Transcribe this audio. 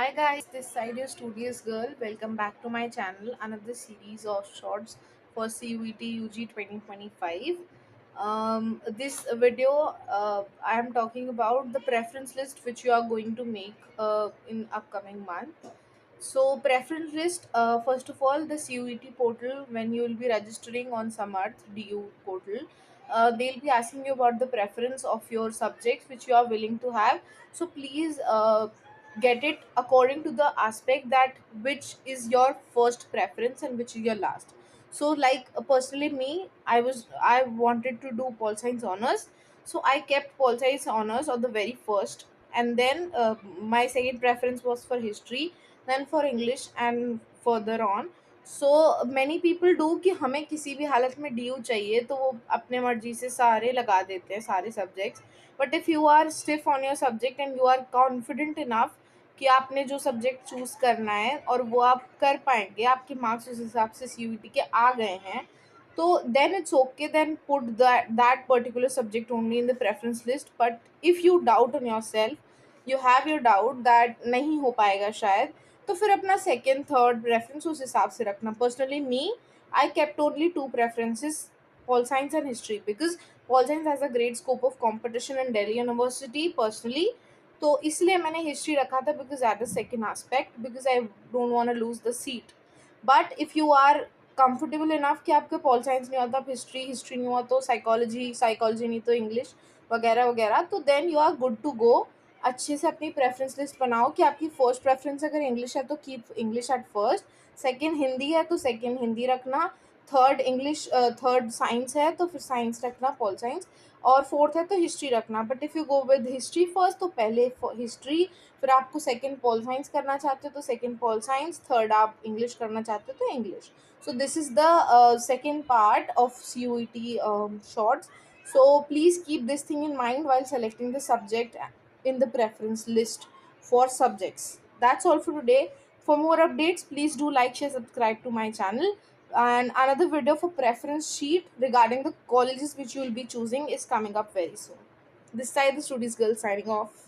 Hi guys, this side is Studious Girl. Welcome back to my channel. Another series of shorts for CUET UG 2025. This video, I am talking about the preference list which you are going to make in upcoming month. So preference list, first of all, the CUET portal, when you will be registering on Samarth DU portal, they'll be asking you about the preference of your subjects which you are willing to have. So please get it according to the aspect that which is your first preference and which is your last. So like personally me, I wanted to do pol science honors, so I kept pol science honors on the very first, and then my second preference was for history, then for English and further on. So many people do कि हमें किसी भी हालत में D you चाहिए तो वो अपने मर्जी से सारे लगा देते हैं सारे subjects. But if you are stiff on your subject and you are confident enough कि आपने जो सब्जेक्ट चूज करना है और वो आप कर पाएंगे, आपके मार्क्स उस हिसाब से सीयूईटी के आ गए हैं, तो then it's okay, then put that particular subject only in the preference list. But if you doubt on yourself, you have your doubt that नहीं हो पाएगा शायद, तो फिर अपना सेकेंड थर्ड प्रेफरेंस उस हिसाब से रखना. Personally me, I kept only two preferences, pol science and history, because pol science has a great scope of competition in Delhi University personally. तो इसलिए मैंने हिस्ट्री रखा था, because at the second aspect, because I don't want to lose the seat. But if you are comfortable enough कि आपको pol science नहीं आता, आप हिस्ट्री हिस्ट्री नहीं हुआ तो साइकोलॉजी, साइकोलॉजी नहीं तो इंग्लिश वगैरह वगैरह, तो then you are good to go. अच्छे से अपनी प्रेफरेंस लिस्ट बनाओ कि आपकी फर्स्ट प्रेफरेंस अगर इंग्लिश है तो keep English at first, second Hindi है तो सेकेंड हिंदी रखना, थर्ड इंग्लिश, थर्ड साइंस है तो फिर साइंस रखना, पॉल साइंस, और फोर्थ है तो हिस्ट्री रखना. But if you go with history first तो पहले हिस्ट्री, फिर आपको सेकंड पॉल साइंस करना चाहते हो तो सेकंड पॉल साइंस, थर्ड आप इंग्लिश करना चाहते हो तो English. So this is the second part of CUET shorts. So please keep this thing in mind while selecting the subject in the preference list for subjects. That's all for today. For more updates, please do like, share, subscribe to my channel. And another video for preference sheet regarding the colleges which you will be choosing is coming up very soon. This side, the Studies Girl signing off.